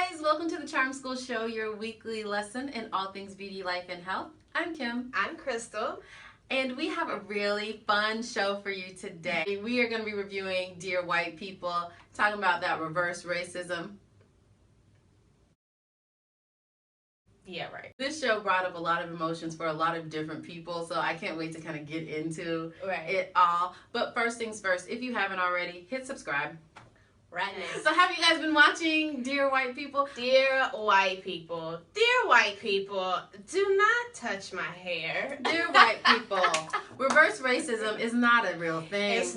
guys, welcome to the Charm School Show, your weekly lesson in all things beauty, life, and health. I'm Kim. I'm Krystal. And we have a really fun show for you today. We are going to be reviewing Dear White People, talking about that reverse racism. Yeah, right. This show brought up a lot of emotions for a lot of different people, so I can't wait to kind of get into it all. But first things first, if you haven't already, hit subscribe. Right now. So have you guys been watching Dear White People? Dear white people, do not touch my hair. Dear white people, reverse racism is not a real thing.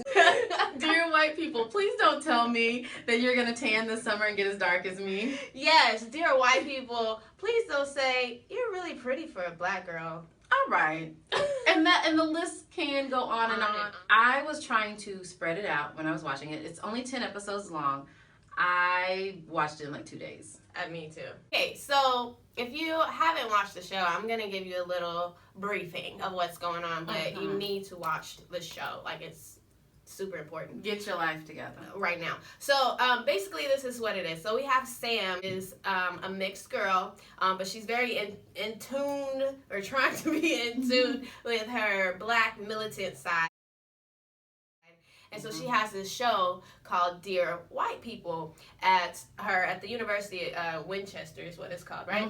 Dear white people, please don't tell me that you're going to tan this summer and get as dark as me. Yes, dear white people, please don't say, you're really pretty for a black girl. All right. And the list can go on and on. I was trying to spread it out when I was watching it. It's only 10 episodes long. I watched it in like 2 days. Me too. Okay, so if you haven't watched the show, I'm going to give you a little briefing of what's going on, but you need to watch the show. Like, it's super important. Get your life together right now. So basically this is what it is. So we have Sam is a mixed girl, but she's very in tune, or trying to be in tune with her black militant side. And so she has this show called Dear White People at the University of Winchester is what it's called, right?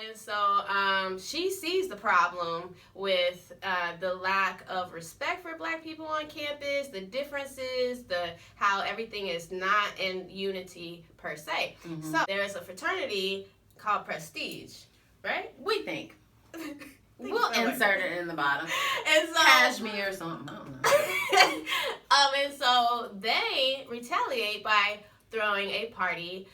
And so she sees the problem with the lack of respect for black people on campus, the differences, how everything is not in unity per se. So there's a fraternity called Prestige, right? We think. We'll insert it in the bottom. And so, Cashmere or something. I don't know. And so they retaliate by throwing a party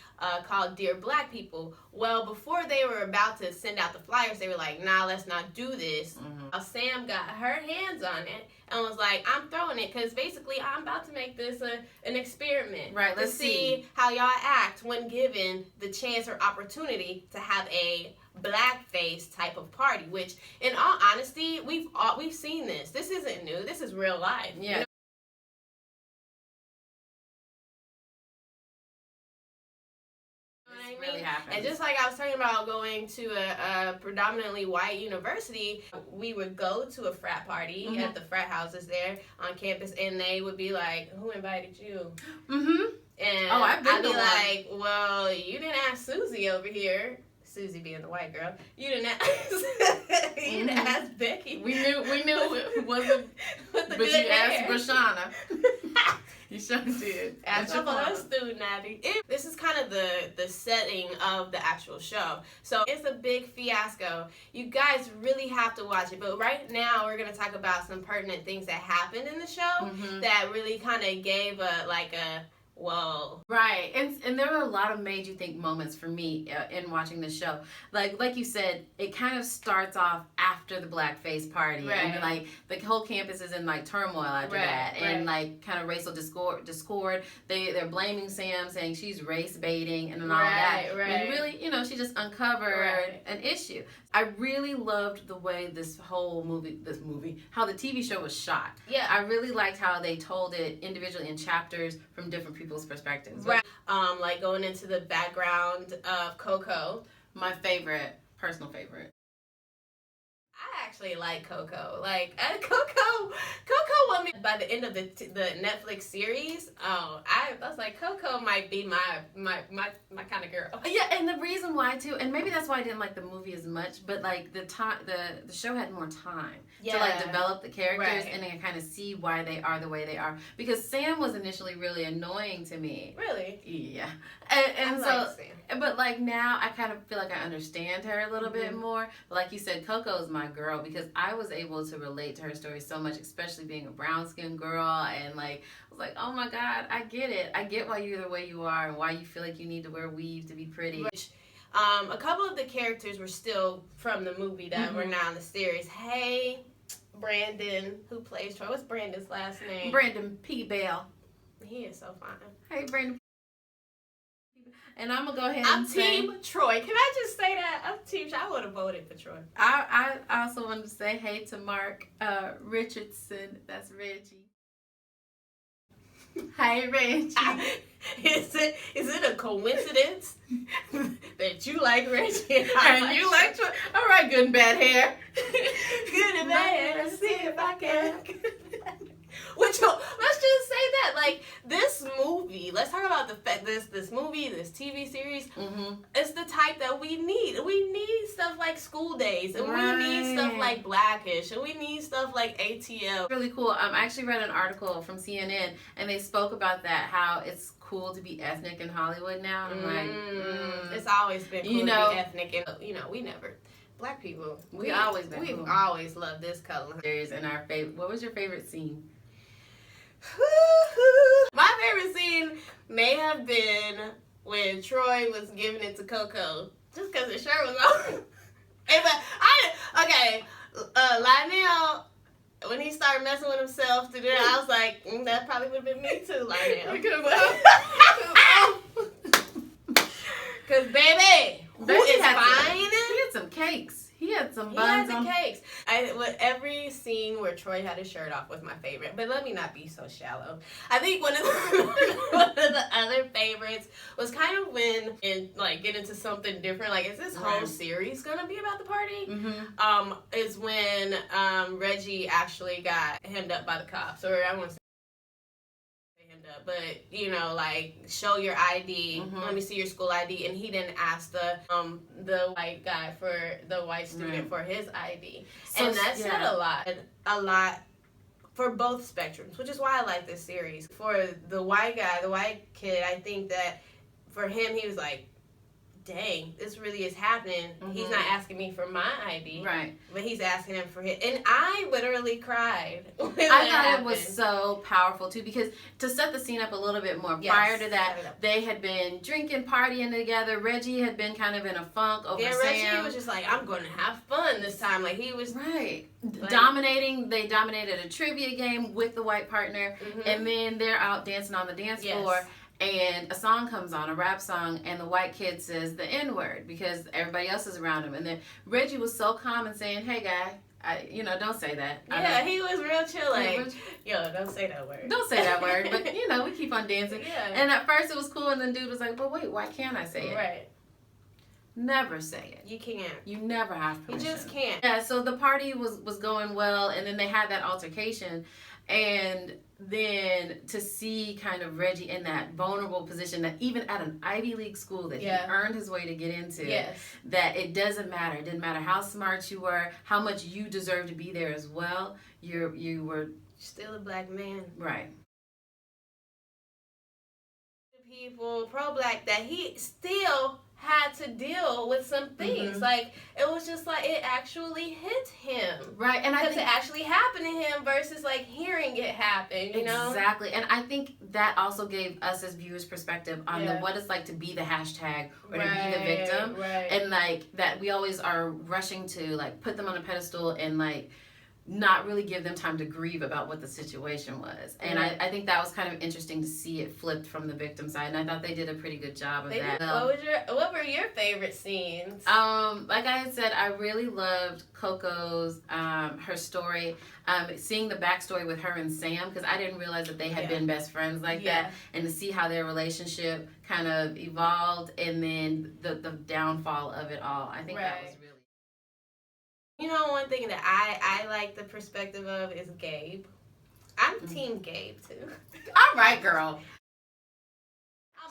called Dear Black People. Well, before they were about to send out the flyers, they were like, nah, let's not do this. Sam got her hands on it and was like, I'm throwing it because basically I'm about to make this an experiment. Right, let's see how y'all act when given the chance or opportunity to have a blackface type of party, which in all honesty, we've seen this. This isn't new. This is real life. Yeah. You know? Really happens. And just like I was talking about going to a predominantly white university, we would go to a frat party at the frat houses there on campus, and they would be like, "Who invited you?" And I'd be like, "Well, you didn't ask Susie over here." Susie being the white girl, you didn't ask. You didn't ask Becky. We knew it wasn't. But you asked Brashana. You sure did. Ask a student, Abby. This is kind of the setting of the actual show. So it's a big fiasco. You guys really have to watch it. But right now we're going to talk about some pertinent things that happened in the show that really kind of gave a whoa. Right. And there were a lot of made you think moments for me in watching the show. Like you said, it kind of starts off after the blackface party. Right. And like the whole campus is in like turmoil after that. And like kind of racial discord. They're blaming Sam, saying she's race baiting and all that. Right. And really, she just uncovered an issue. I really loved the way how the TV show was shot. Yeah. I really liked how they told it individually in chapters from different people's perspectives. Right. Like going into the background of Coco. My personal favorite. I actually like Coco. Like Coco won me by the end of the Netflix series. I was like, Coco might be my kind of girl. Yeah, and the reason why too, and maybe that's why I didn't like the movie as much, but like the show had more time to like develop the characters and then kind of see why they are the way they are. Because Sam was initially really annoying to me. Really? Yeah. And so, like Sam. But like now I kind of feel like I understand her a little bit more. But like you said, Coco is my girl because I was able to relate to her story so much, especially being a brown-skinned girl, and like I was like, oh my God, I get it. I get why you're the way you are and why you feel like you need to wear weave to be pretty. A couple of the characters were still from the movie that were now in the series. Hey, Brandon, who plays Troy. What's Brandon's last name? Brandon P. Bell. He is so fine. Hey, Brandon. And I'm gonna go ahead I'm and say, Team Troy. Can I just say that? I'm Team Troy. I would have voted for Troy. I also wanted to say hey to Mark Richardson. That's Reggie. Hi, Reggie. Is it a coincidence that you like Reggie And you like Troy? All right, good and bad hair. Good and bad. Let's see if I can. Let's just say that, like, this movie. Let's talk about this movie, this TV series. Mm-hmm. It's the type that we need. We need stuff like School Days, and we need stuff like Blackish, and we need stuff like ATL. Really cool. I actually read an article from CNN, and they spoke about that, how it's cool to be ethnic in Hollywood now. I'm like, it's always been cool to be ethnic, and we never. Black people, we've always loved this color. And our favorite. What was your favorite scene? My favorite scene may have been when Troy was giving it to Coco, just because his shirt was on. Lionel, when he started messing with himself to do that, I was like, that probably would have been me too, Lionel. Because baby, who is fine? He had some cakes. He had some buns on cakes. Every scene where Troy had his shirt off was my favorite. But let me not be so shallow. I think one of the other favorites was kind of when get into something different. Like, is this whole series gonna be about the party? Mm-hmm. Is when Reggie actually got hemmed up by the cops, or I want to say but show your ID. Mm-hmm. Let me see your school ID. And he didn't ask the white guy for the white student for his ID. And that said a lot for both spectrums, which is why I like this series. For the white guy, the white kid, I think that for him, he was like, dang, this really is happening. Mm-hmm. He's not asking me for my ID. Right. But he's asking him for his. And I literally cried. I thought it was so powerful, too, because to set the scene up a little bit more, prior to that, they had been drinking, partying together. Reggie had been kind of in a funk over Sam. Reggie was just like, I'm going to have fun this time. Like, he was... Right. Dominating. They dominated a trivia game with the white partner, and then they're out dancing on the dance floor. And a song comes on, a rap song, and the white kid says the N-word because everybody else is around him. And then Reggie was so calm and saying, hey, guy, don't say that. Yeah, he was real chill, like, yo, don't say that word. Don't say that word, but, we keep on dancing. Yeah. And at first it was cool, and then dude was like, well, wait, why can't I say it? Right. Never say it. You can't. You never have permission. You just can't. Yeah, so the party was going well, and then they had that altercation, and then to see kind of Reggie in that vulnerable position that even at an Ivy League school that he earned his way to get into, that it doesn't matter. It didn't matter how smart you were, how much you deserve to be there as well. You were still a black man. Right. People pro-black that he still had to deal with some things. Like, it was just like it actually hit him. Right. And because it actually happened to him versus like hearing it happen, you know? Exactly. And I think that also gave us as viewers perspective on what it's like to be the hashtag or to be the victim. Right. And like that we always are rushing to like put them on a pedestal and like not really give them time to grieve about what the situation was. And I think that was kind of interesting to see it flipped from the victim side. And I thought they did a pretty good job of that. What were your favorite scenes? Like I had said, I really loved Coco's, her story, seeing the backstory with her and Sam, because I didn't realize that they had been best friends like that. And to see how their relationship kind of evolved and then the downfall of it all. I think that was really... You know, one thing that I like the perspective of is Gabe. I'm team Gabe, too. All right, girl.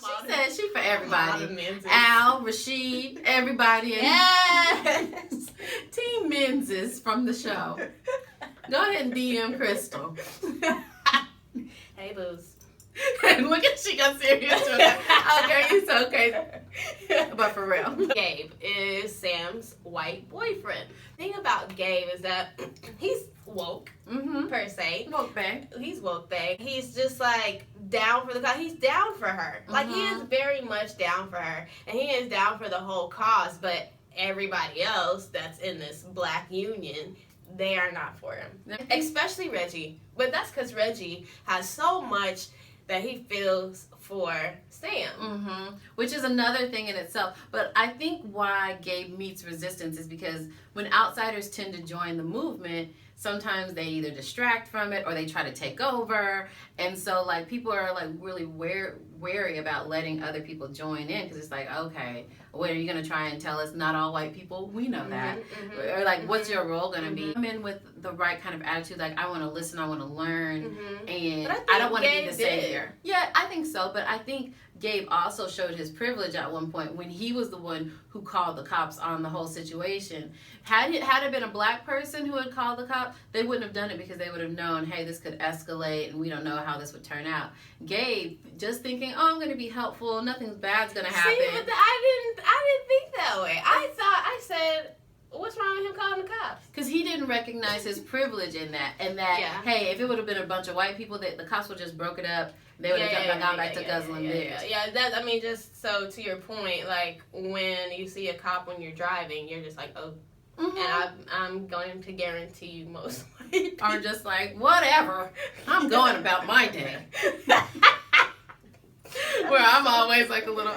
She said she for everybody. Al, Rashid, everybody. Yes! Team Menzies from the show. Go ahead and DM Krystal. Hey, Booze. Look at she got serious with that. Okay, you so crazy. But for real. Gabe is Sam's white boyfriend. The thing about Gabe is that he's woke, per se. Woke bae. He's woke bae. He's just like down for the cause. He's down for her. Like he is very much down for her. And he is down for the whole cause. But everybody else that's in this black union, they are not for him. Especially Reggie. But that's because Reggie has so much that he feels for Sam. Which is another thing in itself. But I think why Gabe meets resistance is because when outsiders tend to join the movement, sometimes they either distract from it or they try to take over. And so like people are like really wary about letting other people join in, because it's like, okay, what are you going to try and tell us? Not all white people, we know that. Or like, what's your role going to be? Come in with the right kind of attitude, like I want to listen, I want to learn, and I don't want to be the savior. Yeah, I think so, but I think Gabe also showed his privilege at one point when he was the one who called the cops on the whole situation. Had it been a black person who had called the cops, they wouldn't have done it, because they would have known, hey, this could escalate and we don't know how this would turn out. Gabe just thinking, oh, I'm going to be helpful, nothing bad's going to happen. See, but I didn't think that way. I said, what's wrong with him calling the cops? Because he didn't recognize his privilege in that. And that, hey, if it would have been a bunch of white people, the cops would just broke it up. They would have gone back to guzzling beers. That, I mean, just so to your point, like when you see a cop when you're driving, you're just like, oh. And I'm going to guarantee you most white people are just like, whatever, I'm going about my day. Where I'm always like a little,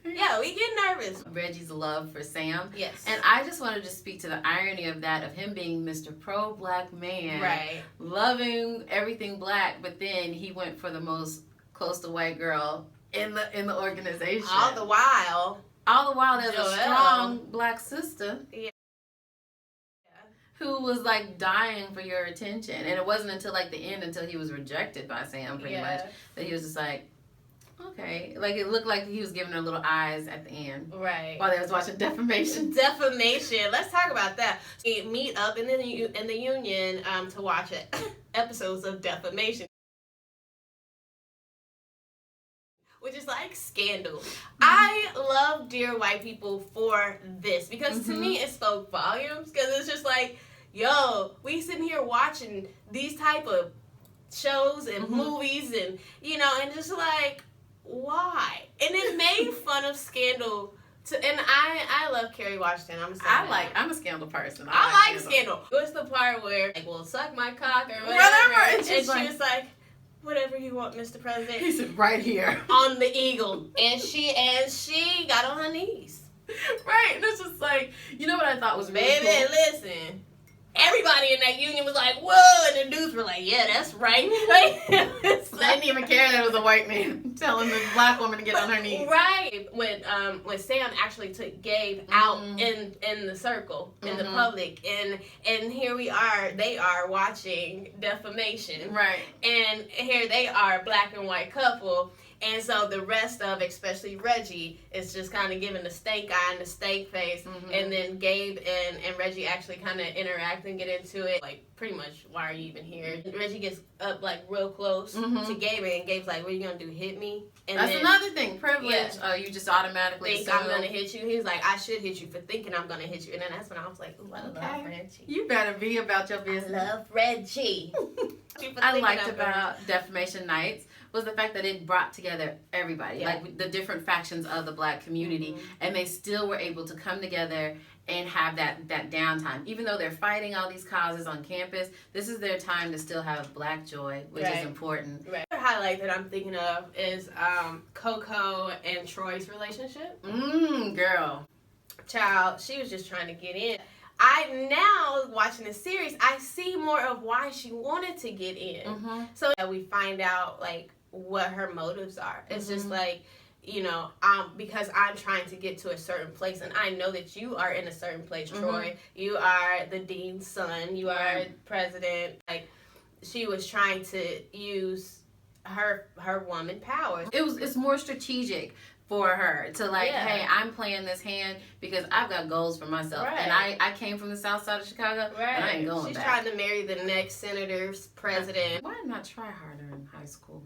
yeah, we get nervous. Reggie's love for Sam. Yes. And I just wanted to speak to the irony of that, of him being Mr. Pro-Black man. Right. Loving everything black, but then he went for the most close to white girl in the organization. All the while, there's a strong black sister. Yeah. Who was like dying for your attention. And it wasn't until like the end, until he was rejected by Sam pretty much, that he was just like, okay. Like it looked like he was giving her little eyes at the end. Right. While they was watching Defamation. Defamation. Let's talk about that. We meet up in the union to watch episodes of Defamation. Which is like Scandal. I love Dear White People for this, because to me it spoke volumes, because it's just like, yo, we sitting here watching these type of shows and movies and, you know, and just like, why? And it made fun of Scandal. And I love Kerry Washington. I'm a Scandal person. I like Scandal. What's the part where, like, well, suck my cock or whatever. And she was like, whatever you want, Mr. President. He said, right here. On the eagle. And she got on her knees. Right. And it's just like, you know what I thought was really cool? Listen. Everybody in that union was like, whoa, and the dudes were like, yeah, that's right. They didn't even care that it was a white man telling the black woman to get on her knees. Right. When Sam actually took Gabe out in the circle, in the public, and here they are watching Defamation. Right. And here they are, black and white couple. And so the rest of, especially Reggie, is just kind of giving the stank eye and the stank face. And then Gabe and Reggie actually kind of interact and get into it. Like, pretty much, why are you even here? Reggie gets up, like, real close to Gabe, and Gabe's like, what are you going to do, hit me? And that's another thing, privilege. Yeah. You just automatically think I'm going to hit you. He's like, I should hit you for thinking I'm going to hit you. And then that's when I was like, ooh, I love Reggie. You better be about your business. I love Reggie. I liked about Defamation Nights was the fact that it brought together everybody, like the different factions of the black community, and they still were able to come together and have that downtime. Even though they're fighting all these causes on campus, this is their time to still have black joy, which is important. Right. Another highlight that I'm thinking of is Coco and Troy's relationship. Girl. Child, she was just trying to get in. I now, watching the series, I see more of why she wanted to get in. So that we find out, like, what her motives are. It's just like, you know, because I'm trying to get to a certain place, and I know that you are in a certain place, Troy. You are the dean's son. You are president. Like, she was trying to use her woman power. It's more strategic for her to like, hey, I'm playing this hand because I've got goals for myself. And I came from the south side of Chicago, and I ain't going back. She's trying to marry the next senator's president. Why not try harder in high school?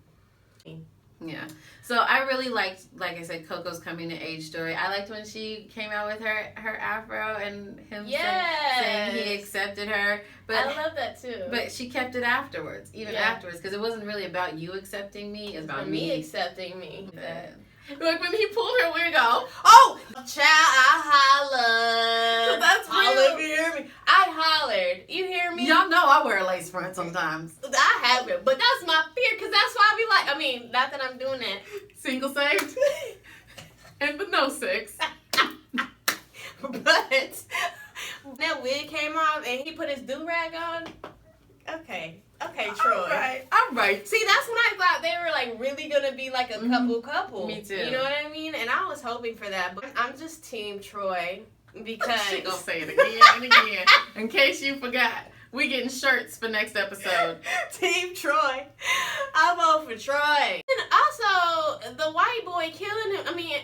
Yeah. So I really liked, like I said, Coco's coming to age story. I liked when she came out with her afro and him saying he accepted her. But I love that too. But she kept it afterwards, afterwards, because it wasn't really about you accepting me. It's about me accepting me. Like when he pulled her wig off. Oh, child, I hollered. That's real. Holler, you hear me? I hollered. You hear me? Y'all know I wear a lace front sometimes. I have it, but that's my fear, because that's why I be like, I mean, not that I'm doing that. Single saved. And but no sex. But that wig came off and he put his do-rag on. Okay, Troy. All right. See, that's when I thought they were like really gonna be like a couple. Me too. You know what I mean? And I was hoping for that, but I'm just Team Troy because She gonna say it again and again. In case you forgot, we getting shirts for next episode. Team Troy. I vote for Troy. And also the white boy killing him. I mean,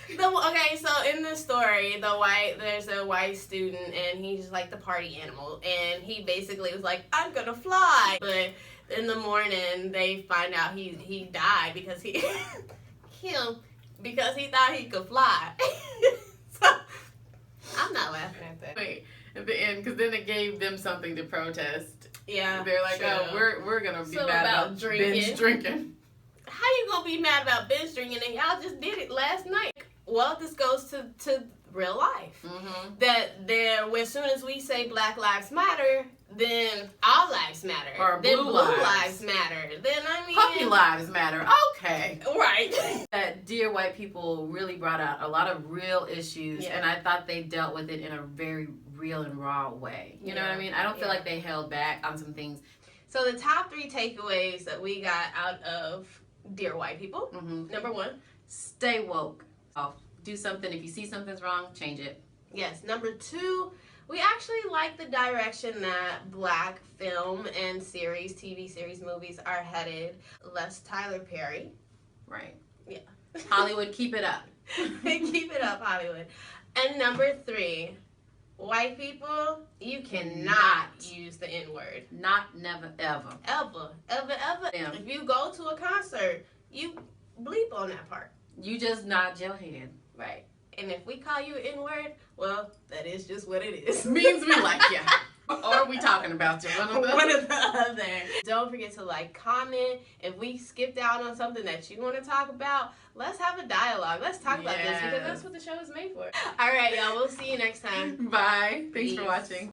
okay, so in the story, there's a white student and he's like the party animal, and he basically was like, I'm gonna fly, but in the morning they find out he died because he because he thought he could fly. So I'm not laughing at that. Wait, at the end, because then it gave them something to protest. Yeah, They're like, true. oh, we're gonna be So mad about binge drinking. How you gonna be mad about binge drinking and y'all just did it last night? Well, this goes to real life. Mm-hmm. That as soon as we say Black Lives Matter, then all lives matter. Or then blue lives matter. Then Puppy lives matter. Okay. Right. That Dear White People really brought out a lot of real issues, Yeah. and I thought they dealt with it in a very real and raw way. You know what I mean? I don't feel like they held back on some things. So the top 3 takeaways that we got out of Dear White People. Mm-hmm. Number 1. Stay woke. Do something. If you see something's wrong, change it. Yes. Number 2, we actually like the direction that Black film and series, TV series, movies are headed. Less Tyler Perry. Right. Yeah. Hollywood, keep it up. Keep it up, Hollywood. And number 3, white people, you cannot use the N-word. Not, never, ever. Ever. Yeah. If you go to a concert, you bleep on that part. You just nod your head. Right. And if we call you an N-word, well, that is just what it is. Means we like you. Or we talking about you. One or the other. Don't forget to comment. If we skipped out on something that you want to talk about, let's have a dialogue. Let's talk about this because that's what the show is made for. All right, y'all. We'll see you next time. Bye. Thanks Peace. for watching.